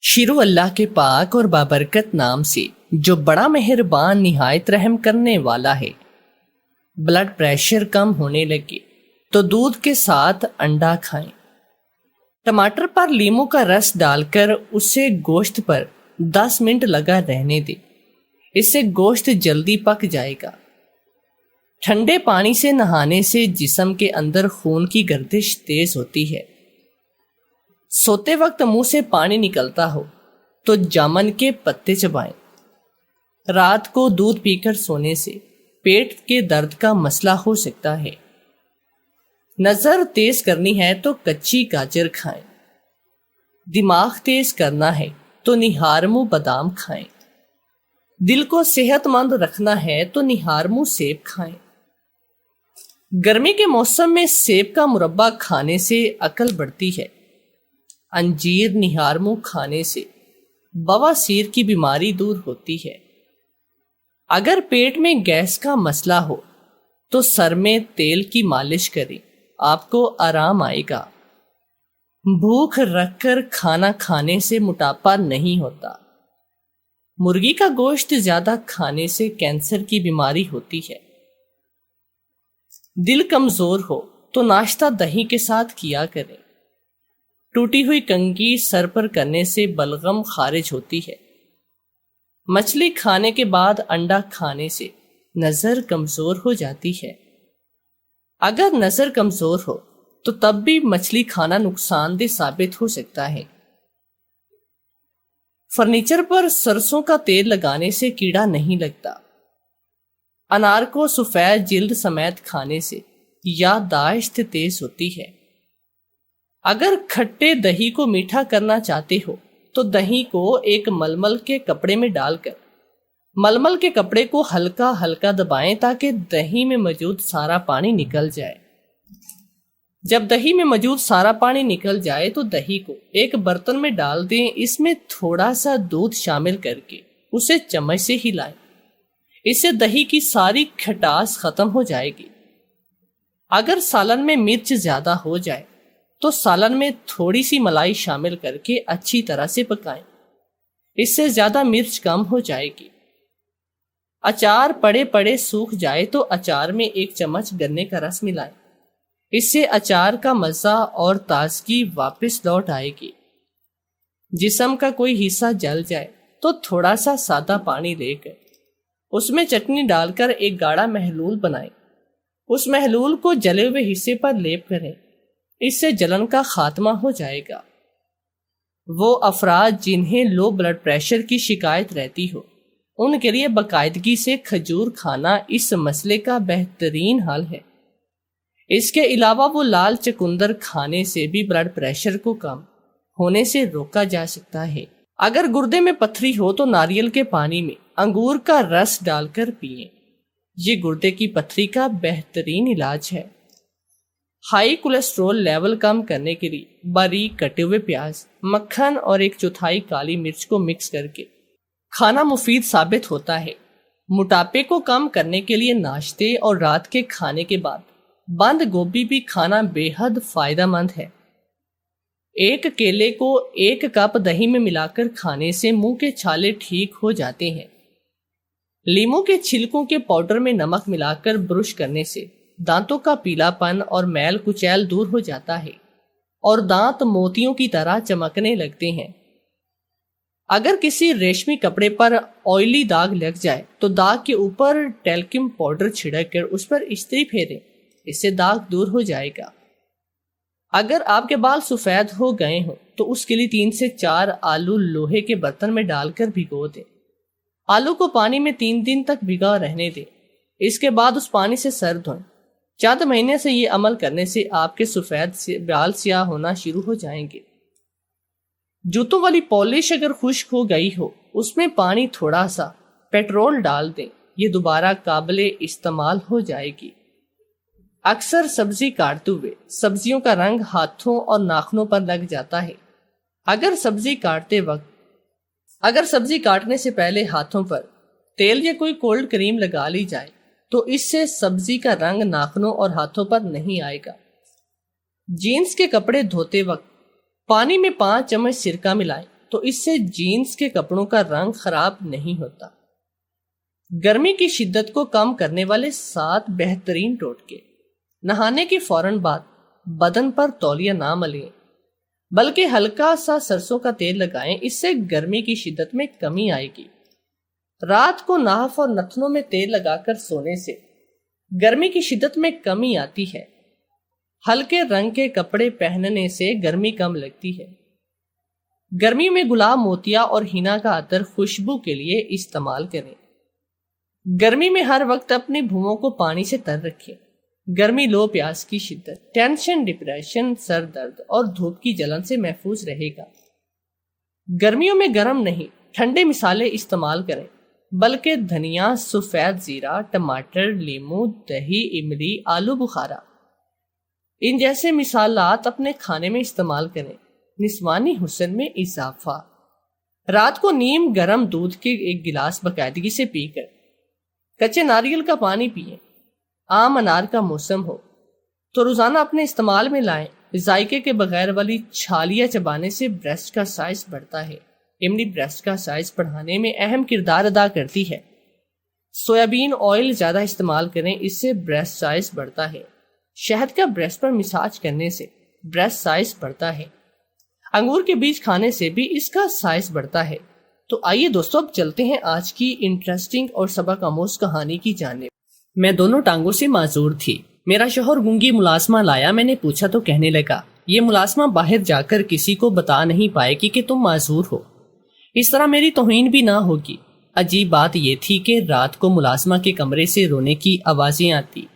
شروع اللہ کے پاک اور بابرکت نام سے جو بڑا مہربان نہایت رحم کرنے والا ہے۔ بلڈ پریشر کم ہونے لگے تو دودھ کے ساتھ انڈا کھائیں۔ ٹماٹر پر لیمو کا رس ڈال کر اسے گوشت پر 10 منٹ لگا رہنے دیں، اس سے گوشت جلدی پک جائے گا۔ ٹھنڈے پانی سے نہانے سے جسم کے اندر خون کی گردش تیز ہوتی ہے۔ سوتے وقت منہ سے پانی نکلتا ہو تو جامن کے پتے چبائیں۔ رات کو دودھ پی کر سونے سے پیٹ کے درد کا مسئلہ ہو سکتا ہے۔ نظر تیز کرنی ہے تو کچی گاجر کھائیں۔ دماغ تیز کرنا ہے تو نہارمو بادام کھائیں۔ دل کو صحت مند رکھنا ہے تو نہارمو سیب کھائیں۔ گرمی کے موسم میں سیب کا مربع کھانے سے عقل بڑھتی ہے۔ انجیر نہارمو کھانے سے بواسیر کی بیماری دور ہوتی ہے۔ اگر پیٹ میں گیس کا مسئلہ ہو تو سر میں تیل کی مالش کریں، آپ کو آرام آئے گا۔ بھوک رکھ کر کھانا کھانے سے موٹاپا نہیں ہوتا۔ مرغی کا گوشت زیادہ کھانے سے کینسر کی بیماری ہوتی ہے۔ دل کمزور ہو تو ناشتہ دہی کے ساتھ کیا کریں۔ ٹوٹی ہوئی کنگھی سر پر کرنے سے بلغم خارج ہوتی ہے۔ مچھلی کھانے کے بعد انڈا کھانے سے نظر کمزور ہو جاتی ہے۔ اگر نظر کمزور ہو تو تب بھی مچھلی کھانا نقصان دہ ثابت ہو سکتا ہے۔ فرنیچر پر سرسوں کا تیل لگانے سے کیڑا نہیں لگتا۔ انار کو سفید جلد سمیت کھانے سے یادداشت تیز ہوتی ہے۔ اگر کھٹے دہی کو میٹھا کرنا چاہتے ہو تو دہی کو ایک ململ کے کپڑے میں ڈال کر ململ کے کپڑے کو ہلکا ہلکا دبائیں تاکہ دہی میں موجود سارا پانی نکل جائے۔ جب دہی میں موجود سارا پانی نکل جائے تو دہی کو ایک برتن میں ڈال دیں، اس میں تھوڑا سا دودھ شامل کر کے اسے چمچ سے ہلائیں، اس سے دہی کی ساری کھٹاس ختم ہو جائے گی۔ اگر سالن میں مرچ زیادہ ہو جائے تو سالن میں تھوڑی سی ملائی شامل کر کے اچھی طرح سے پکائیں، اس سے زیادہ مرچ کم ہو جائے گی۔ اچار پڑے پڑے سوکھ جائے تو اچار میں 1 چمچ گنے کا رس ملائیں، اس سے اچار کا مزہ اور تازگی واپس لوٹ آئے گی۔ جسم کا کوئی حصہ جل جائے تو تھوڑا سا سادہ پانی لے کر اس میں چٹنی ڈال کر ایک گاڑھا محلول بنائیں، اس محلول کو جلے ہوئے حصے پر لیپ کریں، اس سے جلن کا خاتمہ ہو جائے گا۔ وہ افراد جنہیں لو بلڈ پریشر کی شکایت رہتی ہو ان کے لیے باقاعدگی سے کھجور کھانا اس مسئلے کا بہترین حل ہے۔ اس کے علاوہ وہ لال چقندر کھانے سے بھی بلڈ پریشر کو کم ہونے سے روکا جا سکتا ہے۔ اگر گردے میں پتھری ہو تو ناریل کے پانی میں انگور کا رس ڈال کر پئیں، یہ گردے کی پتھری کا بہترین علاج ہے۔ ہائی کولیسٹرول لیول کم کرنے کے لیے باریک کٹے ہوئے پیاز، مکھن اور 1/4 کالی مرچ کو مکس کر کے کھانا مفید ثابت ہوتا ہے۔ موٹاپے کو کم کرنے کے لیے ناشتے اور رات کے کھانے کے بعد بند گوبھی بھی کھانا بے حد فائدہ مند ہے۔ 1 کیلے کو 1 کپ دہی میں ملا کر کھانے سے منہ کے چھالے ٹھیک ہو جاتے ہیں۔ لیموں کے چھلکوں کے پاؤڈر میں نمک ملا کر برش کرنے سے دانتوں کا پیلا پن اور میل کچیل دور ہو جاتا ہے اور دانت موتیوں کی طرح چمکنے لگتے ہیں۔ اگر کسی ریشمی کپڑے پر آئلی داغ لگ جائے تو داغ کے اوپر ٹیلکم پاؤڈر چھڑک کر اس پر استری پھیریں، اس سے داغ دور ہو جائے گا۔ اگر آپ کے بال سفید ہو گئے ہوں تو اس کے لیے 3 سے 4 آلو لوہے کے برتن میں ڈال کر بھگو دیں۔ آلو کو پانی میں 3 دن تک بھگا رہنے دیں، اس کے بعد اس پانی سے سر دھوئیں۔ چند مہینے سے یہ عمل کرنے سے آپ کے سفید بال سیاہ ہونا شروع ہو جائیں گے۔ جوتوں والی پالش اگر خشک ہو گئی ہو اس میں پانی تھوڑا سا پیٹرول ڈال دیں، یہ دوبارہ قابل استعمال ہو جائے گی۔ اکثر سبزی کاٹتے ہوئے سبزیوں کا رنگ ہاتھوں اور ناخنوں پر لگ جاتا ہے۔ اگر سبزی کاٹنے سے پہلے ہاتھوں پر تیل یا کوئی کولڈ کریم لگا لی جائے تو اس سے سبزی کا رنگ ناخنوں اور ہاتھوں پر نہیں آئے گا۔ جینز کے کپڑے دھوتے وقت پانی میں 5 چمچ سرکہ ملائیں، تو اس سے جینز کے کپڑوں کا رنگ خراب نہیں ہوتا۔ گرمی کی شدت کو کم کرنے والے 7 بہترین ٹوٹکے۔ نہانے کے فوراً بعد بدن پر تولیہ نہ ملیں، بلکہ ہلکا سا سرسوں کا تیل لگائیں، اس سے گرمی کی شدت میں کمی آئے گی۔ رات کو ناف اور نتنوں میں تیل لگا کر سونے سے گرمی کی شدت میں کمی آتی ہے۔ ہلکے رنگ کے کپڑے پہننے سے گرمی کم لگتی ہے۔ گرمی میں گلاب موتیا اور ہینا کا عطر خوشبو کے لیے استعمال کریں۔ گرمی میں ہر وقت اپنے بھوؤں کو پانی سے تر رکھیں۔ گرمی لو پیاس کی شدت، ٹینشن، ڈپریشن، سر درد اور دھوپ کی جلن سے محفوظ رہے گا۔ گرمیوں میں گرم نہیں، ٹھنڈے مصالحے استعمال کریں، بلکہ دھنیا، سفید زیرہ، ٹماٹر، لیموں، دہی، املی، آلو بخارا ان جیسے مصالحات اپنے کھانے میں استعمال کریں۔ نسوانی حسن میں اضافہ۔ رات کو نیم گرم دودھ کے ایک گلاس باقاعدگی سے پی کر کچے ناریل کا پانی پیئیں۔ آم انار کا موسم ہو تو روزانہ اپنے استعمال میں لائیں۔ ذائقے کے بغیر والی چھالیاں چبانے سے بریسٹ کا سائز بڑھتا ہے۔ املی بریسٹ کا سائز بڑھانے میں اہم کردار ادا کرتی ہے۔ سویابین آئل زیادہ استعمال کریں، اس سے بریسٹ سائز بڑھتا ہے۔ شہد کا بریسٹ پر مساج کرنے سے بریسٹ سائز بڑھتا ہے۔ انگور کے بیج کھانے سے بھی اس کا سائز بڑھتا ہے۔ تو آئیے دوستو، اب چلتے ہیں آج کی انٹرسٹنگ اور سبق آموز کہانی کی جانب۔ میں دونوں ٹانگوں سے معذور تھی۔ میرا شوہر گونگی ملازمہ لایا۔ میں نے پوچھا تو کہنے لگا، یہ ملازمہ باہر جا کر کسی کو بتا نہیں پائے گی کہ تم معذور ہو، اس طرح میری توہین بھی نہ ہوگی۔ عجیب بات یہ تھی کہ رات کو ملازمہ کے کمرے سے رونے کی آوازیں آتی۔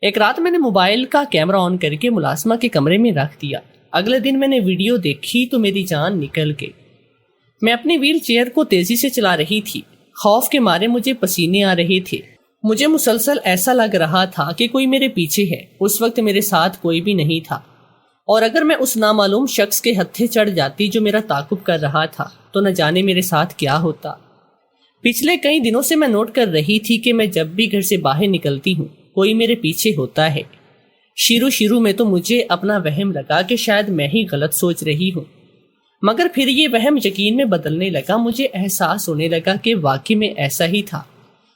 ایک رات میں نے موبائل کا کیمرہ آن کر کے ملازمہ کے کمرے میں رکھ دیا۔ اگلے دن میں نے ویڈیو دیکھی تو میری جان نکل گئی۔ میں اپنی ویل چیئر کو تیزی سے چلا رہی تھی۔ خوف کے مارے مجھے پسینے آ رہے تھے۔ مجھے مسلسل ایسا لگ رہا تھا کہ کوئی میرے پیچھے ہے۔ اس وقت میرے ساتھ کوئی بھی نہیں تھا، اور اگر میں اس نامعلوم شخص کے ہتھے چڑھ جاتی جو میرا تعاقب کر رہا تھا تو نہ جانے میرے ساتھ کیا ہوتا۔ پچھلے کئی دنوں سے میں نوٹ کر رہی تھی کہ میں جب بھی گھر سے باہر نکلتی ہوں کوئی میرے پیچھے ہوتا ہے۔ شروع میں تو مجھے اپنا وہم لگا کہ شاید میں ہی غلط سوچ رہی ہوں، مگر پھر یہ وہم یقین میں بدلنے لگا۔ مجھے احساس ہونے لگا کہ واقعی میں ایسا ہی تھا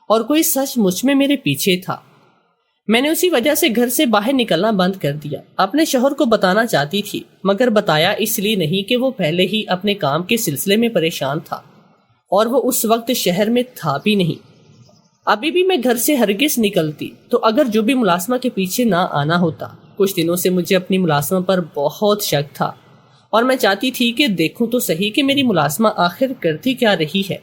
اور کوئی سچ مجھ میں میرے پیچھے تھا۔ میں نے اسی وجہ سے گھر سے باہر نکلنا بند کر دیا۔ اپنے شوہر کو بتانا چاہتی تھی، مگر بتایا اس لیے نہیں کہ وہ پہلے ہی اپنے کام کے سلسلے میں پریشان تھا اور وہ اس وقت شہر میں تھا بھی نہیں۔ ابھی بھی میں گھر سے ہرگز نکلتی تو اگر جو بھی ملازمہ کے پیچھے نہ آنا ہوتا۔ کچھ دنوں سے مجھے اپنی ملازمہ پر بہت شک تھا اور میں چاہتی تھی کہ دیکھوں تو صحیح کہ میری ملازمہ آخر کرتی کیا رہی ہے۔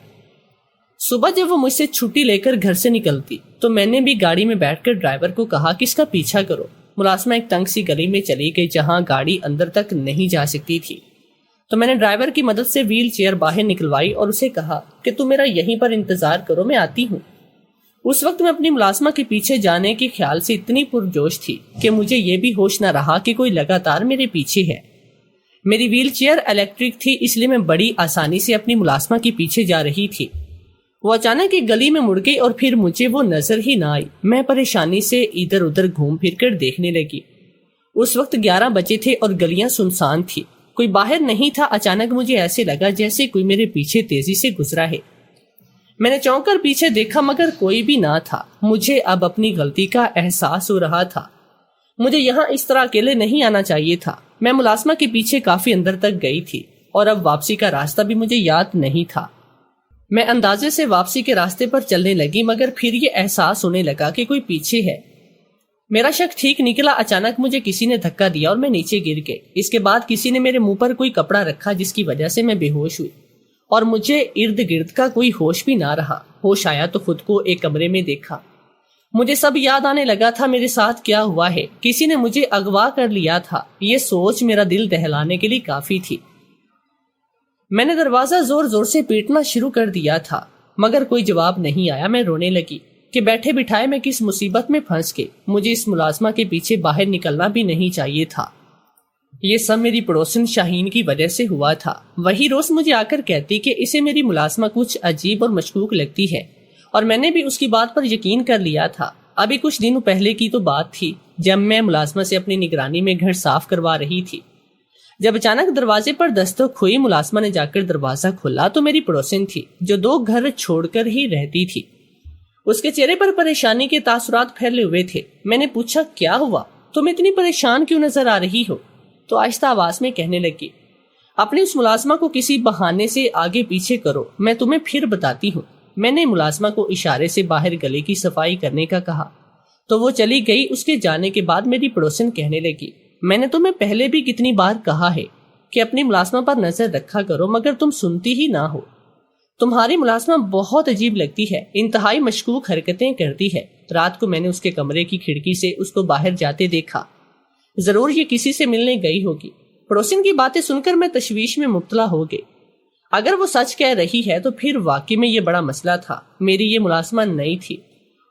صبح جب وہ مجھ سے چھٹی لے کر گھر سے نکلتی تو میں نے بھی گاڑی میں بیٹھ کر ڈرائیور کو کہا کہ اس کا پیچھا کرو۔ ملازمہ ایک تنگ سی گلی میں چلی گئی جہاں گاڑی اندر تک نہیں جا سکتی تھی، تو میں نے ڈرائیور کی مدد سے ویل چیئر باہر نکلوائی اور اسے کہا کہ تم میرا یہیں پر انتظار کرو، میں آتی ہوں۔ اس وقت میں اپنی ملازمہ کے پیچھے جانے کے خیال سے اتنی پرجوش تھی کہ مجھے یہ بھی ہوش نہ رہا کہ کوئی لگاتار میرے پیچھے ہے۔ میری ویل چیئر الیکٹرک تھی، اس لیے میں بڑی آسانی سے اپنی ملازمہ کے پیچھے جا رہی تھی۔ وہ اچانک ایک گلی میں مڑ گئی اور پھر مجھے وہ نظر ہی نہ آئی۔ میں پریشانی سے ادھر ادھر گھوم پھر کر دیکھنے لگی۔ اس وقت 11 بجے تھے اور گلیاں سنسان تھی، کوئی باہر نہیں تھا۔ اچانک مجھے ایسے لگا جیسے کوئی میرے پیچھے تیزی سے گزرا ہے۔ میں نے چونک کر پیچھے دیکھا مگر کوئی بھی نہ تھا۔ مجھے اب اپنی غلطی کا احساس ہو رہا تھا۔ مجھے یہاں اس طرح اکیلے نہیں آنا چاہیے تھا۔ میں ملازمہ کے پیچھے کافی اندر تک گئی تھی اور اب واپسی کا راستہ بھی مجھے یاد نہیں تھا۔ میں اندازے سے واپسی کے راستے پر چلنے لگی مگر پھر یہ احساس ہونے لگا کہ کوئی پیچھے ہے۔ میرا شک ٹھیک نکلا۔ اچانک مجھے کسی نے دھکا دیا اور میں نیچے گر گئی۔ اس کے بعد کسی نے میرے منہ پر کوئی کپڑا رکھا جس کی وجہ سے میں بے ہوش ہوئی اور مجھے ارد گرد کا کوئی ہوش بھی نہ رہا۔ ہوش آیا تو خود کو ایک کمرے میں دیکھا۔ مجھے سب یاد آنے لگا تھا میرے ساتھ کیا ہوا ہے۔ کسی نے مجھے اغوا کر لیا تھا۔ یہ سوچ میرا دل دہلانے کے لیے کافی تھی۔ میں نے دروازہ زور زور سے پیٹنا شروع کر دیا تھا مگر کوئی جواب نہیں آیا۔ میں رونے لگی کہ بیٹھے بٹھائے میں کس مصیبت میں پھنس گئی۔ مجھے اس ملازمہ کے پیچھے باہر نکلنا بھی نہیں چاہیے تھا۔ یہ سب میری پڑوسن شاہین کی وجہ سے ہوا تھا۔ وہی روز مجھے آ کر کہتی کہ اسے میری ملازمہ کچھ عجیب اور مشکوک لگتی ہے اور میں نے بھی اس کی بات پر یقین کر لیا تھا۔ ابھی کچھ دنوں پہلے کی تو بات تھی جب میں ملازمہ سے اپنی نگرانی میں گھر صاف کروا رہی تھی۔ جب اچانک دروازے پر دستک ہوئی، ملازمہ نے جا کر دروازہ کھولا تو میری پڑوسن تھی جو 2 گھر چھوڑ کر ہی رہتی تھی۔ اس کے چہرے پر پریشانی کے تاثرات پھیلے ہوئے تھے۔ میں نے پوچھا، کیا ہوا؟ تم اتنی پریشان کیوں نظر آ رہی ہو؟ تو آہستہ آواز میں کہنے لگی، اپنی اس ملازمہ کو کسی بہانے سے آگے پیچھے کرو، میں تمہیں پھر بتاتی ہوں۔ میں نے ملازمہ کو اشارے سے باہر گلے کی صفائی کرنے کا کہا تو وہ چلی گئی۔ اس کے جانے کے بعد میری پڑوسن کہنے لگی، میں نے تمہیں پہلے بھی کتنی بار کہا ہے کہ اپنی ملازمہ پر نظر رکھا کرو، مگر تم سنتی ہی نہ ہو۔ تمہاری ملازمہ بہت عجیب لگتی ہے، انتہائی مشکوک حرکتیں کرتی ہے۔ رات کو میں نے اس کے کمرے کی کھڑکی سے اس کو باہر جاتے دیکھا، ضرور یہ کسی سے ملنے گئی ہوگی۔ پڑوسن کی باتیں سن کر میں تشویش میں مبتلا ہو گئی۔ اگر وہ سچ کہہ رہی ہے تو پھر واقعی میں یہ بڑا مسئلہ تھا۔ میری یہ ملازمہ نئی تھی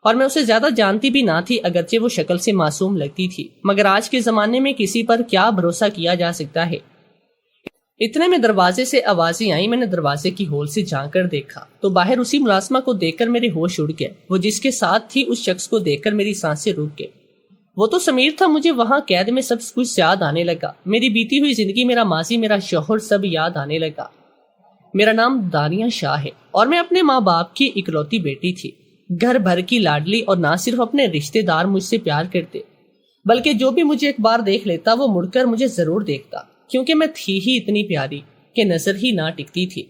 اور میں اسے زیادہ جانتی بھی نہ تھی، اگرچہ وہ شکل سے معصوم لگتی تھی، مگر آج کے زمانے میں کسی پر کیا بھروسہ کیا جا سکتا ہے۔ اتنے میں دروازے سے آوازیں آئیں۔ میں نے دروازے کی ہول سے جھانک کر دیکھا تو باہر اسی ملازمہ کو دیکھ کر میرے ہوش اڑ گئے۔ وہ جس کے ساتھ تھی، اس شخص کو دیکھ کر میری سانسیں رک گئی۔ وہ تو سمیر تھا۔ مجھے وہاں قید میں سب کچھ یاد آنے لگا، میری بیتی ہوئی زندگی، میرا ماضی، میرا شوہر، سب یاد آنے لگا۔ میرا نام دانیہ شاہ ہے اور میں اپنے ماں باپ کی اکلوتی بیٹی تھی، گھر بھر کی لاڈلی، اور نہ صرف اپنے رشتہ دار مجھ سے پیار کرتے بلکہ جو بھی مجھے ایک بار دیکھ لیتا وہ مڑ کر مجھے ضرور دیکھتا، کیونکہ میں تھی ہی اتنی پیاری کہ نظر ہی نہ ٹکتی تھی۔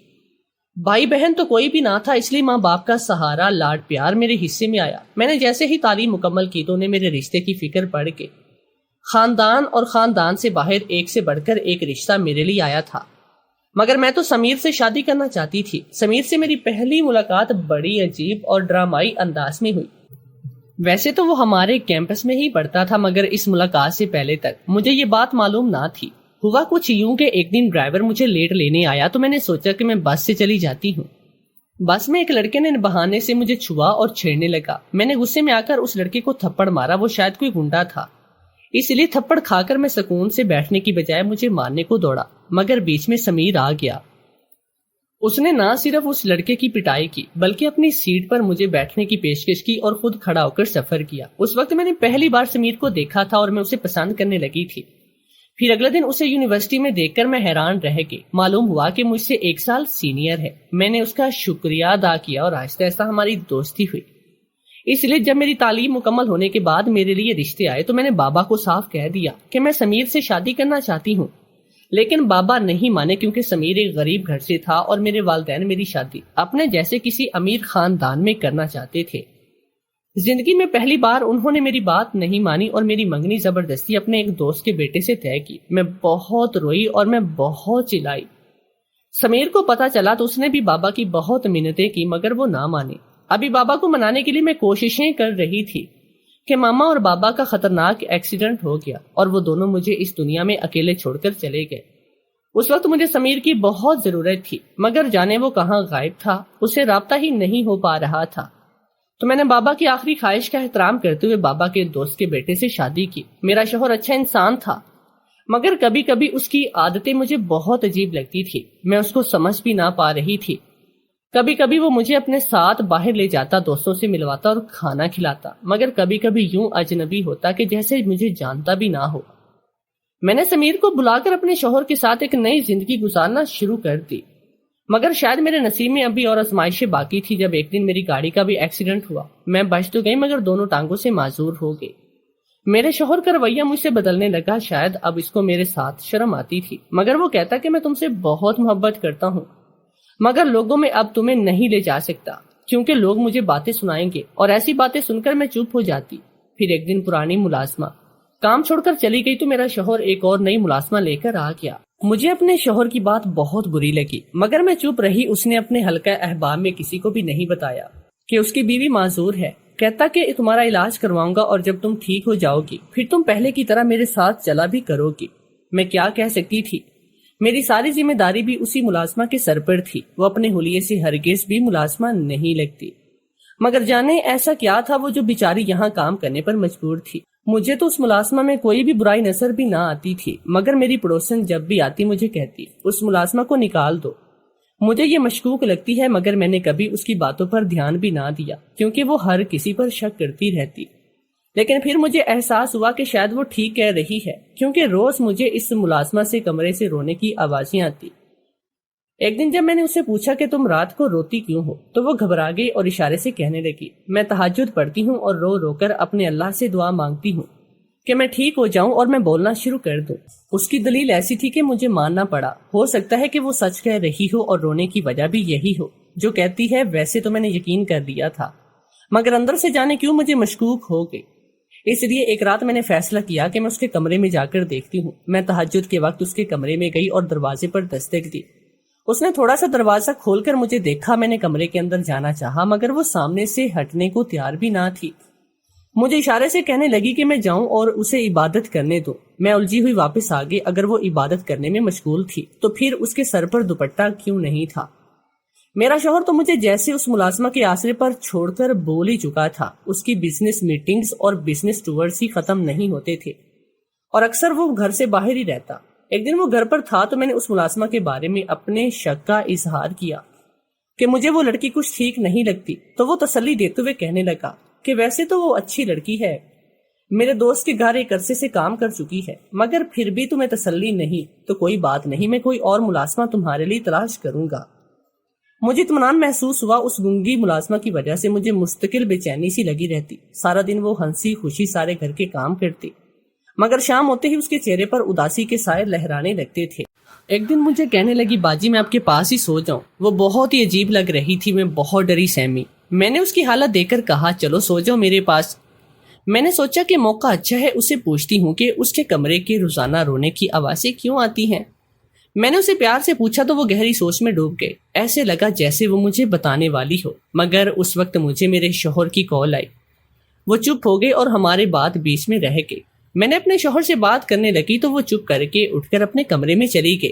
بھائی بہن تو کوئی بھی نہ تھا، اس لیے ماں باپ کا سہارا، لاڈ پیار میرے حصے میں آیا۔ میں نے جیسے ہی تعلیم مکمل کی تو انہیں میرے رشتے کی فکر پڑ کے خاندان اور خاندان سے باہر ایک سے بڑھ کر ایک رشتہ میرے لیے آیا تھا، مگر میں تو سمیر سے شادی کرنا چاہتی تھی۔ سمیر سے میری پہلی ملاقات بڑی عجیب اور ڈرامائی انداز میں ہوئی۔ ویسے تو وہ ہمارے کیمپس میں ہی پڑھتا تھا، مگر اس ملاقات سے پہلے تک مجھے یہ بات معلوم نہ تھی۔ ہوا کچھ یوں کہ ایک دن ڈرائیور مجھے لیٹ لینے آیا تو میں نے سوچا کہ میں بس سے چلی جاتی ہوں۔ بس میں ایک لڑکے نے بہانے سے مجھے چھوا اور چھیڑنے لگا۔ میں نے غصے میں آ کر اس لڑکے کو تھپڑ مارا۔ وہ شاید کوئی گنڈا تھا، اس لیے تھپڑ کھا کر میں سکون سے بیٹھنے کی بجائے مجھے مارنے کو دوڑا، مگر بیچ میں سمیر آ گیا۔ اس نے نہ صرف اس لڑکے کی پٹائی کی بلکہ اپنی سیٹ پر مجھے بیٹھنے کی پیشکش کی اور خود کھڑا ہو کر سفر کیا۔ اس وقت میں نے پہلی بار سمیر کو دیکھا تھا اور میں اسے پسند کرنے لگی تھی۔ پھر اگلے دن اسے یونیورسٹی میں دیکھ کر میں حیران رہ گئی۔ معلوم ہوا کہ مجھ سے 1 سال سینئر ہے۔ میں نے اس کا شکریہ ادا کیا اور آہستہ آہستہ ہماری دوستی ہوئی۔ اس لیے جب میری تعلیم مکمل ہونے کے بعد میرے لیے رشتے آئے تو میں نے بابا کو صاف کہہ دیا کہ میں سمیر سے شادی کرنا چاہتی ہوں، لیکن بابا نہیں مانے کیونکہ سمیر ایک غریب گھر سے تھا اور میرے والدین میری شادی اپنے جیسے کسی امیر خاندان میں کرنا چاہتے تھے۔ زندگی میں پہلی بار انہوں نے میری بات نہیں مانی اور میری منگنی زبردستی اپنے ایک دوست کے بیٹے سے طے کی۔ میں بہت روئی اور میں بہت چلائی۔ سمیر کو پتا چلا تو اس نے بھی بابا کی بہت منتیں کی، مگر وہ نہ مانے۔ ابھی بابا کو منانے کے لیے میں کوششیں کر رہی تھی کہ ماما اور بابا کا خطرناک ایکسیڈنٹ ہو گیا اور وہ دونوں مجھے اس دنیا میں اکیلے چھوڑ کر چلے گئے۔ اس وقت مجھے سمیر کی بہت ضرورت تھی، مگر جانے وہ کہاں غائب تھا، اسے رابطہ ہی نہیں ہو پا رہا تھا۔ تو میں نے بابا کی آخری خواہش کا احترام کرتے ہوئے بابا کے دوست کے بیٹے سے شادی کی۔ میرا شوہر اچھا انسان تھا، مگر کبھی کبھی اس کی عادتیں مجھے بہت عجیب لگتی تھی، میں اس کو سمجھ بھی نہ پا رہی تھی۔ کبھی کبھی وہ مجھے اپنے ساتھ باہر لے جاتا، دوستوں سے ملواتا اور کھانا کھلاتا، مگر کبھی کبھی یوں اجنبی ہوتا کہ جیسے مجھے جانتا بھی نہ ہو۔ میں نے سمیر کو بلا کر اپنے شوہر کے ساتھ ایک نئی زندگی گزارنا شروع کر دی، مگر شاید میرے نصیب میں ابھی اور آزمائشیں باقی تھی۔ جب ایک دن میری گاڑی کا بھی ایکسیڈنٹ ہوا، میں بچ تو گئی مگر دونوں ٹانگوں سے معذور ہو گئی۔ میرے شوہر کا رویہ مجھ سے بدلنے لگا، شاید اب اس کو میرے ساتھ شرم آتی تھی، مگر وہ کہتا کہ میں تم سے بہت محبت کرتا ہوں، مگر لوگوں میں اب تمہیں نہیں لے جا سکتا کیونکہ لوگ مجھے باتیں سنائیں گے، اور ایسی باتیں سن کر میں چپ ہو جاتی۔ پھر ایک دن پرانی ملازمہ کام چھوڑ کر چلی گئی تو میرا شوہر ایک اور نئی ملازمہ لے کر آ گیا۔ مجھے اپنے شوہر کی بات بہت بری لگی، مگر میں چپ رہی۔ اس نے اپنے حلقہ احباب میں کسی کو بھی نہیں بتایا کہ اس کی بیوی معذور ہے۔ کہتا کہ تمہارا علاج کرواؤں گا اور جب تم ٹھیک ہو جاؤ گی پھر تم پہلے کی طرح میرے ساتھ چلا بھی کرو گی۔ میں کیا کہہ سکتی تھی؟ میری ساری ذمہ داری بھی اسی ملازمہ کے سر پر تھی۔ وہ اپنے حلیے سے ہرگز بھی ملازمہ نہیں لگتی، مگر جانے ایسا کیا تھا وہ جو بیچاری یہاں کام کرنے پر مجبور تھی۔ مجھے تو اس ملازمہ میں کوئی بھی برائی نظر بھی نہ آتی تھی، مگر میری پڑوسن جب بھی آتی مجھے کہتی اس ملازمہ کو نکال دو۔ مجھے یہ مشکوک لگتی ہے، مگر میں نے کبھی اس کی باتوں پر دھیان بھی نہ دیا کیونکہ وہ ہر کسی پر شک کرتی رہتی۔ لیکن پھر مجھے احساس ہوا کہ شاید وہ ٹھیک کہہ رہی ہے، کیونکہ روز مجھے اس ملازمہ سے کمرے سے رونے کی آوازیں آتی۔ ایک دن جب میں نے اسے پوچھا کہ تم رات کو روتی کیوں ہو، تو وہ گھبرا گئی اور اشارے سے کہنے لگی، میں تہجد پڑھتی ہوں اور رو رو کر اپنے اللہ سے دعا مانگتی ہوں کہ میں ٹھیک ہو جاؤں اور میں بولنا شروع کر دوں۔ اس کی دلیل ایسی تھی کہ مجھے ماننا پڑا۔ ہو سکتا ہے کہ وہ سچ کہہ رہی ہو اور رونے کی وجہ بھی یہی ہو جو کہتی ہے۔ ویسے تو میں نے یقین کر لیا تھا، مگر اندر سے جانے کیوں مجھے مشکوک ہو گئی۔ اس لیے ایک رات میں نے فیصلہ کیا کہ میں اس کے کمرے میں جا کر دیکھتی ہوں۔ میں تہجد کے وقت اس کے کمرے میں گئی اور دروازے پر دستک دی۔ اس نے تھوڑا سا دروازہ کھول کر مجھے دیکھا۔ میں نے کمرے کے اندر جانا چاہا، مگر وہ سامنے سے ہٹنے کو تیار بھی نہ تھی۔ مجھے اشارے سے کہنے لگی کہ میں جاؤں اور اسے عبادت کرنے دو۔ میں الجھی ہوئی واپس آ گئی۔ اگر وہ عبادت کرنے میں مشغول تھی تو پھر اس کے سر پر دوپٹہ کیوں نہیں تھا؟ میرا شوہر تو مجھے جیسے اس ملازمہ کے آسرے پر چھوڑ کر بول ہی چکا تھا۔ اس کی بزنس میٹنگز اور بزنس ٹورز ہی ختم نہیں ہوتے تھے اور اکثر وہ گھر سے باہر ہی رہتا۔ ایک دن وہ گھر پر تھا تو میں نے اس ملازمہ کے بارے میں اپنے شک کا اظہار کیا کہ مجھے وہ لڑکی کچھ ٹھیک نہیں لگتی، تو وہ تسلی دیتے ہوئے کہنے لگا کہ ویسے تو وہ اچھی لڑکی ہے، میرے دوست کے گھر ایک عرصے سے کام کر چکی ہے، مگر پھر بھی تمہیں تسلی نہیں تو کوئی بات نہیں، میں کوئی اور ملازمہ تمہارے لیے تلاش کروں گا۔ مجھے اطمینان محسوس ہوا۔ اس گنگی ملازمہ کی وجہ سے مجھے مستقل بے چینی سی لگی رہتی۔ سارا دن وہ ہنسی خوشی سارے گھر کے کام کرتی، مگر شام ہوتے ہی اس کے چہرے پر اداسی کے سائے لہرانے لگتے تھے۔ ایک دن مجھے کہنے لگی، باجی میں آپ کے پاس ہی سو جاؤں؟ وہ بہت ہی عجیب لگ رہی تھی۔ میں بہت ڈری سہمی۔ میں نے اس کی حالت دیکھ کر کہا، چلو سو جاؤ میرے پاس۔ میں نے سوچا کہ موقع اچھا ہے، اسے پوچھتی ہوں کہ اس کے کمرے کے روزانہ رونے کی آوازیں کیوں آتی ہیں۔ میں نے اسے پیار سے پوچھا تو وہ گہری سوچ میں ڈوب گئے۔ ایسے لگا جیسے وہ مجھے بتانے والی ہو، مگر اس وقت مجھے میرے شوہر کی کال آئی۔ وہ چپ ہو گئے اور ہمارے بات بیچ میں رہ گئی۔ میں نے اپنے شوہر سے بات کرنے لگی تو وہ چپ کر کے اٹھ کر اپنے کمرے میں چلی گئی۔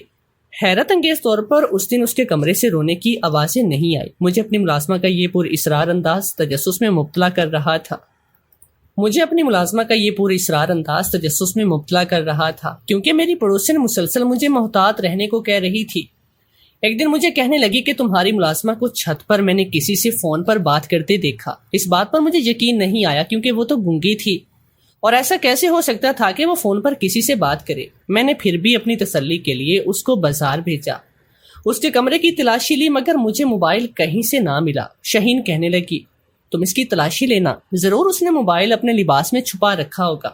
حیرت انگیز طور پر اس دن اس کے کمرے سے رونے کی آوازیں نہیں آئی۔ مجھے اپنی ملازمہ کا یہ پر اسرار انداز تجسس میں مبتلا کر رہا تھا کیونکہ میری پڑوسن مسلسل مجھے محتاط رہنے کو کہہ رہی تھی۔ ایک دن مجھے کہنے لگی کہ تمہاری ملازمہ کو چھت پر میں نے کسی سے فون پر بات کرتے دیکھا۔ اس بات پر مجھے یقین نہیں آیا کیونکہ وہ تو گونگی تھی، اور ایسا کیسے ہو سکتا تھا کہ وہ فون پر کسی سے بات کرے۔ میں نے پھر بھی اپنی تسلی کے لیے اس کو بازار بھیجا، اس کے کمرے کی تلاشی لی، مگر مجھے موبائل کہیں سے نہ ملا۔ شہین کہنے لگی، تم اس کی تلاشی لینا، ضرور اس نے موبائل اپنے لباس میں چھپا رکھا ہوگا۔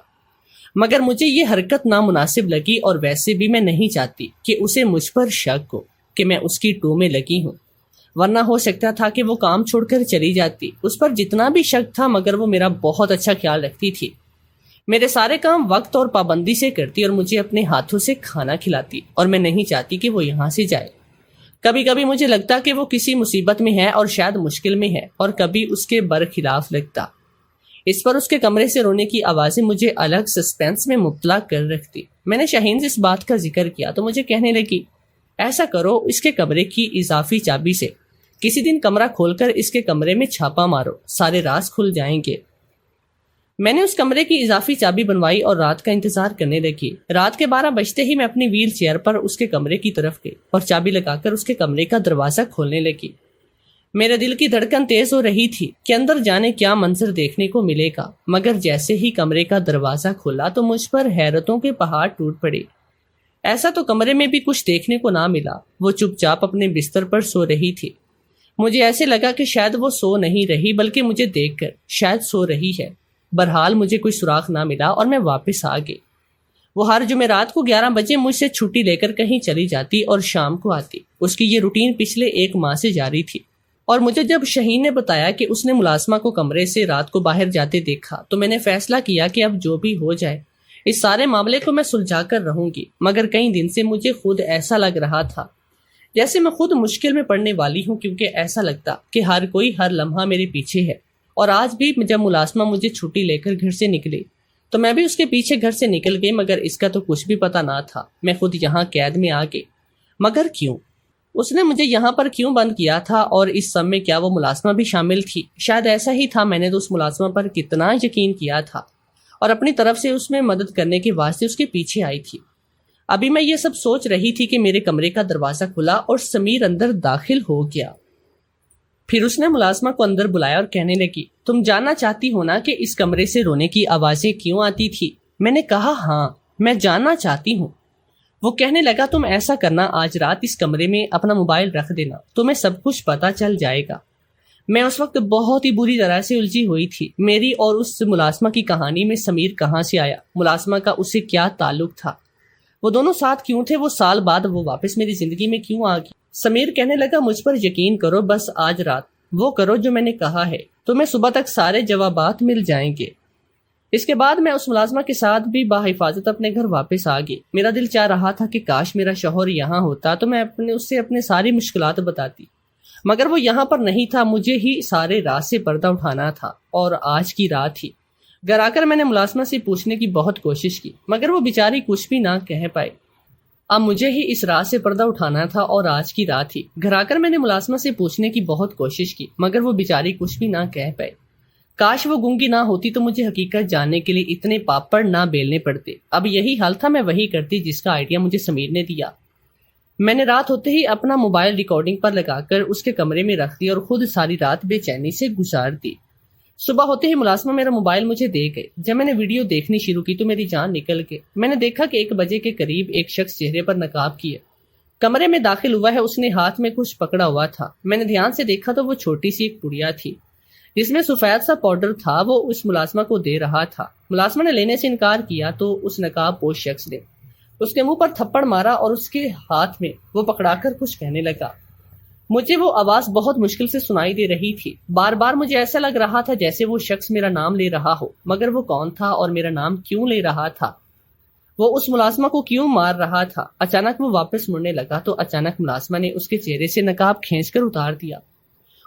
مگر مجھے یہ حرکت نامناسب لگی، اور ویسے بھی میں نہیں چاہتی کہ اسے مجھ پر شک ہو کہ میں اس کی ٹو میں لگی ہوں، ورنہ ہو سکتا تھا کہ وہ کام چھوڑ کر چلی جاتی۔ اس پر جتنا بھی شک تھا، مگر وہ میرا بہت اچھا خیال رکھتی تھی، میرے سارے کام وقت اور پابندی سے کرتی اور مجھے اپنے ہاتھوں سے کھانا کھلاتی، اور میں نہیں چاہتی کہ وہ یہاں سے جائے۔ کبھی کبھی مجھے لگتا کہ وہ کسی مصیبت میں ہے اور شاید مشکل میں ہے، اور کبھی اس کے برخلاف لگتا۔ اس پر اس کے کمرے سے رونے کی آوازیں مجھے الگ سسپینس میں مبتلا کر رکھتی۔ میں نے شاہین سے اس بات کا ذکر کیا تو مجھے کہنے لگی، ایسا کرو، اس کے کمرے کی اضافی چابی سے کسی دن کمرہ کھول کر اس کے کمرے میں چھاپا مارو، سارے راز کھل جائیں گے۔ میں نے اس کمرے کی اضافی چابی بنوائی اور رات کا انتظار کرنے لگی۔ رات کے 12 بجتے ہی میں اپنی ویل چیئر پر اس کے کمرے کی طرف گئی اور چابی لگا کر اس کے کمرے کا دروازہ کھولنے لگی۔ میرے دل کی دھڑکن تیز ہو رہی تھی کہ اندر جانے کیا منظر دیکھنے کو ملے گا، مگر جیسے ہی کمرے کا دروازہ کھلا تو مجھ پر حیرتوں کے پہاڑ ٹوٹ پڑے۔ ایسا تو کمرے میں بھی کچھ دیکھنے کو نہ ملا۔ وہ چپ چاپ اپنے بستر پر سو رہی تھی۔ مجھے ایسے لگا کہ شاید وہ سو نہیں رہی بلکہ مجھے دیکھ کر شاید سو رہی ہے۔ بہرحال مجھے کوئی سراغ نہ ملا اور میں واپس آ گئی۔ وہ ہر جمعرات کو 11 بجے مجھ سے چھٹی لے کر کہیں چلی جاتی اور شام کو آتی۔ اس کی یہ روٹین پچھلے 1 ماہ سے جاری تھی، اور مجھے جب شہین نے بتایا کہ اس نے ملازمہ کو کمرے سے رات کو باہر جاتے دیکھا تو میں نے فیصلہ کیا کہ اب جو بھی ہو جائے اس سارے معاملے کو میں سلجھا کر رہوں گی۔ مگر کئی دن سے مجھے خود ایسا لگ رہا تھا جیسے میں خود مشکل میں پڑنے والی ہوں، کیونکہ ایسا لگتا کہ ہر کوئی ہر لمحہ میرے پیچھے ہے۔ اور آج بھی جب ملازمہ مجھے چھٹی لے کر گھر سے نکلی تو میں بھی اس کے پیچھے گھر سے نکل گئی، مگر اس کا تو کچھ بھی پتہ نہ تھا۔ میں خود یہاں قید میں آ گئی۔ مگر کیوں؟ اس نے مجھے یہاں پر کیوں بند کیا تھا، اور اس سب میں کیا وہ ملازمہ بھی شامل تھی؟ شاید ایسا ہی تھا۔ میں نے تو اس ملازمہ پر کتنا یقین کیا تھا اور اپنی طرف سے اس میں مدد کرنے کے واسطے اس کے پیچھے آئی تھی۔ ابھی میں یہ سب سوچ رہی تھی کہ میرے کمرے کا دروازہ کھلا اور سمیر اندر داخل ہو گیا۔ پھر اس نے ملازمہ کو اندر بلایا اور کہنے لگی، تم جاننا چاہتی ہو نا کہ اس کمرے سے رونے کی آوازیں کیوں آتی تھی؟ میں نے کہا ہاں، میں جاننا چاہتی ہوں۔ وہ کہنے لگا، تم ایسا کرنا، آج رات اس کمرے میں اپنا موبائل رکھ دینا، تمہیں سب کچھ پتا چل جائے گا۔ میں اس وقت بہت ہی بری طرح سے الجھی ہوئی تھی۔ میری اور اس ملازمہ کی کہانی میں سمیر کہاں سے آیا؟ ملازمہ کا اس سے کیا تعلق تھا؟ وہ دونوں ساتھ کیوں تھے؟ وہ سال بعد وہ واپس میری زندگی میں کیوں آ گئی؟ سمیر کہنے لگا، مجھ پر یقین کرو، بس آج رات وہ کرو جو میں نے کہا ہے، تمہیں صبح تک سارے جوابات مل جائیں گے۔ اس کے بعد میں اس ملازمہ کے ساتھ بھی باحفاظت اپنے گھر واپس آ گئی۔ میرا دل چاہ رہا تھا کہ کاش میرا شوہر یہاں ہوتا تو میں اس سے اپنے ساری مشکلات بتاتی، مگر وہ یہاں پر نہیں تھا۔ مجھے ہی سارے راز سے پردہ اٹھانا تھا، اور آج کی رات ہی گھر آ کر میں نے ملازمہ سے پوچھنے کی بہت کوشش کی، مگر وہ بیچاری کچھ بھی نہ کہہ پائے۔ اب مجھے ہی اس راز سے پردہ اٹھانا تھا، اور آج کی رات ہی گھر آ کر میں نے ملازمہ سے پوچھنے کی بہت کوشش کی، مگر وہ بیچاری کچھ بھی نہ کہہ پائے۔ کاش وہ گونگی نہ ہوتی تو مجھے حقیقت جاننے کے لیے اتنے پاپڑ نہ بیلنے پڑتے۔ اب یہی حال تھا، میں وہی کرتی جس کا آئیڈیا مجھے سمیر نے دیا۔ میں نے رات ہوتے ہی اپنا موبائل ریکارڈنگ پر لگا کر اس کے کمرے میں رکھ دیا اور خود ساری رات بے چینی سے گزار دی۔ صبح ہوتے ہی ملازمہ میرا موبائل مجھے دے گئے۔ جب میں نے ویڈیو دیکھنی شروع کی تو میری جان نکل گئی۔ میں نے دیکھا کہ 1 بجے کے قریب ایک شخص چہرے پر نقاب کیے کمرے میں داخل ہوا ہے۔ اس نے ہاتھ میں کچھ پکڑا ہوا تھا۔ میں نے دھیان سے دیکھا تو وہ چھوٹی سی ایک پڑیا تھی جس میں سفید سا پاؤڈر تھا۔ وہ اس ملازمہ کو دے رہا تھا۔ ملازمہ نے لینے سے انکار کیا تو اس نقاب پوش شخص نے اس کے منہ پر تھپڑ مارا اور اس کے ہاتھ میں وہ پکڑا کر کچھ کہنے لگا۔ مجھے وہ آواز بہت مشکل سے سنائی دے رہی تھی۔ بار بار مجھے ایسا لگ رہا تھا جیسے وہ شخص میرا نام لے رہا ہو، مگر وہ کون تھا اور میرا نام کیوں لے رہا تھا؟ وہ اس ملازمہ کو کیوں مار رہا تھا؟ اچانک وہ واپس مڑنے لگا تو اچانک ملازمہ نے اس کے چہرے سے نقاب کھینچ کر اتار دیا۔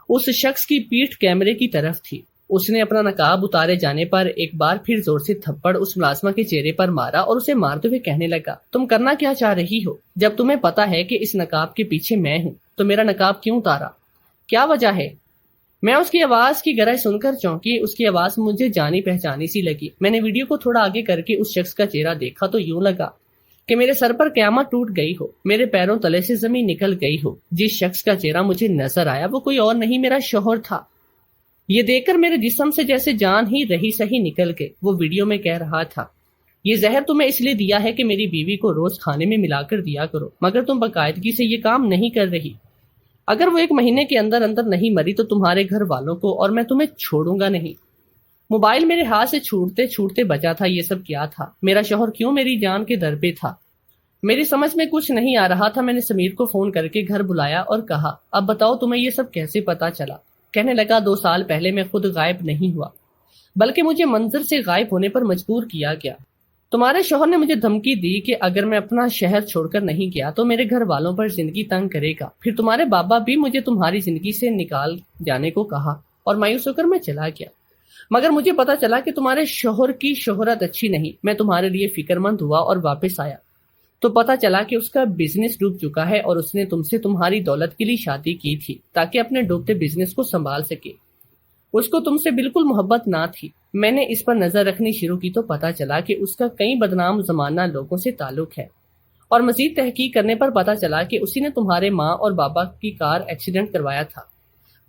اس شخص کی پیٹھ کیمرے کی طرف تھی۔ اس نے اپنا نقاب اتارے جانے پر ایک بار پھر زور سے تھپڑ اس ملازمہ کے چہرے پر مارا اور اسے مارتے ہوئے کہنے لگا، تم کرنا کیا چاہ رہی ہو؟ جب تمہیں پتا ہے کہ اس نقاب کے پیچھے میں ہوں تو میرا نقاب کیوں اتارا؟ کیا وجہ ہے؟ میں اس کی آواز کی گرج سن کر چونکی۔ اس کی آواز مجھے جانی پہچانی سی لگی۔ میں نے ویڈیو کو تھوڑا آگے کر کے اس شخص کا چہرہ دیکھا تو یوں لگا کہ میرے سر پر قیامت ٹوٹ گئی ہو، میرے پیروں تلے سے زمین نکل گئی ہو۔ جس شخص کا چہرہ مجھے نظر آیا وہ کوئی اور نہیں، میرا شوہر تھا۔ یہ دیکھ کر میرے جسم سے جیسے جان ہی رہی سہی نکل گئے۔ وہ ویڈیو میں کہہ رہا تھا، یہ زہر تمہیں اس لیے دیا ہے کہ میری بیوی کو روز کھانے میں ملا کر دیا کرو، مگر تم باقاعدگی سے یہ کام نہیں کر رہی۔ اگر وہ 1 مہینے کے اندر اندر نہیں مری تو تمہارے گھر والوں کو اور میں تمہیں چھوڑوں گا نہیں۔ موبائل میرے ہاتھ سے چھوٹتے چھوٹتے بچا تھا۔ یہ سب کیا تھا؟ میرا شوہر کیوں میری جان کے در پہ تھا؟ میری سمجھ میں کچھ نہیں آ رہا تھا۔ میں نے سمیر کو فون کر کے گھر بلایا اور کہا، اب بتاؤ تمہیں یہ سب کیسے پتا چلا؟ کہنے لگا، 2 سال پہلے میں خود غائب نہیں ہوا، بلکہ مجھے منظر سے غائب ہونے پر مجبور کیا گیا۔ تمہارے شوہر نے مجھے دھمکی دی کہ اگر میں اپنا شہر چھوڑ کر نہیں گیا تو میرے گھر والوں پر زندگی تنگ کرے گا۔ پھر تمہارے بابا بھی مجھے تمہاری زندگی سے نکال جانے کو کہا اور مایوس ہو کر میں چلا گیا۔ مگر مجھے پتا چلا کہ تمہارے شوہر کی شہرت اچھی نہیں۔ میں تمہارے لیے فکر مند ہوا اور واپس آیا تو پتا چلا کہ اس کا بزنس ڈوب چکا ہے اور اس نے تم سے تمہاری دولت کے لیے شادی کی تھی تاکہ اپنے ڈوبتے بزنس کو سنبھال سکے۔ اس کو تم سے بالکل محبت نہ تھی۔ میں نے اس پر نظر رکھنی شروع کی تو پتا چلا کہ اس کا کئی بدنام زمانہ لوگوں سے تعلق ہے، اور مزید تحقیق کرنے پر پتا چلا کہ اسی نے تمہارے ماں اور بابا کی کار ایکسیڈنٹ کروایا تھا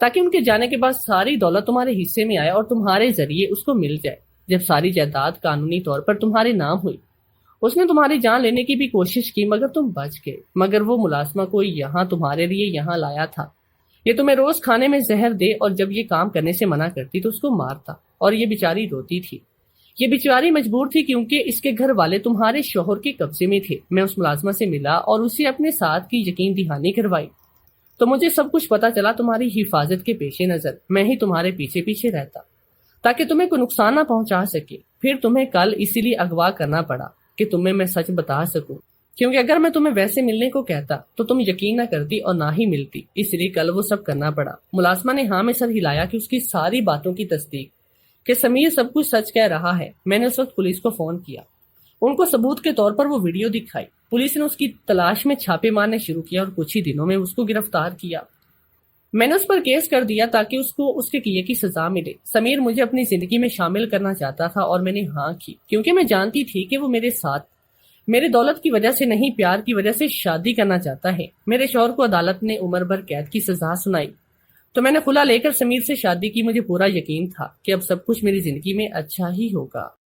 تاکہ ان کے جانے کے بعد ساری دولت تمہارے حصے میں آئے اور تمہارے ذریعے اس کو مل جائے۔ جب ساری جائیداد قانونی طور پر تمہارے نام ہوئی، اس نے تمہاری جان لینے کی بھی کوشش کی مگر تم بچ گئے۔ مگر وہ ملازمہ کو یہاں تمہارے لیے یہاں لایا تھا۔ یہ تمہیں روز کھانے میں زہر دے اور جب یہ کام کرنے سے منع کرتی تو اس کو مارتا، اور یہ بیچاری روتی تھی۔ یہ بیچاری مجبور تھی کیونکہ اس کے گھر والے تمہارے شوہر کے قبضے میں تھے۔ میں اس ملازمہ سے ملا اور اسے اپنے ساتھ کی یقین دہانی کروائی تو مجھے سب کچھ پتا چلا۔ تمہاری حفاظت کے پیش نظر میں ہی تمہارے پیچھے پیچھے رہتا تاکہ تمہیں کوئی نقصان نہ پہنچا سکے۔ پھر تمہیں کل اسی لیے اغوا کرنا پڑا کہ تمہیں میں سچ بتا سکوں، کیونکہ اگر میں تمہیں ویسے ملنے کو کہتا تو تم یقین نہ کرتی اور نہ ہی ملتی، اس لیے کل وہ سب کرنا پڑا۔ ملازمہ نے ہاں میں سر ہلایا کہ اس کی ساری باتوں کی تصدیق کہ سمیر سب کچھ سچ کہہ رہا ہے۔ میں نے اس وقت پولیس کو فون کیا، ان کو ثبوت کے طور پر وہ ویڈیو دکھائی۔ پولیس نے اس کی تلاش میں چھاپے مارنے شروع کیا اور کچھ ہی دنوں میں اس کو گرفتار کیا۔ میں نے اس پر کیس کر دیا تاکہ اس کو اس کے کیے کی سزا ملے۔ سمیر مجھے اپنی زندگی میں شامل کرنا چاہتا تھا اور میں نے ہاں کی، کیونکہ میں جانتی تھی کہ وہ میرے ساتھ میرے دولت کی وجہ سے نہیں، پیار کی وجہ سے شادی کرنا چاہتا ہے۔ میرے شوہر کو عدالت نے عمر بھر قید کی سزا سنائی تو میں نے خلا لے کر سمیر سے شادی کی۔ مجھے پورا یقین تھا کہ اب سب کچھ میری زندگی میں اچھا ہی ہوگا۔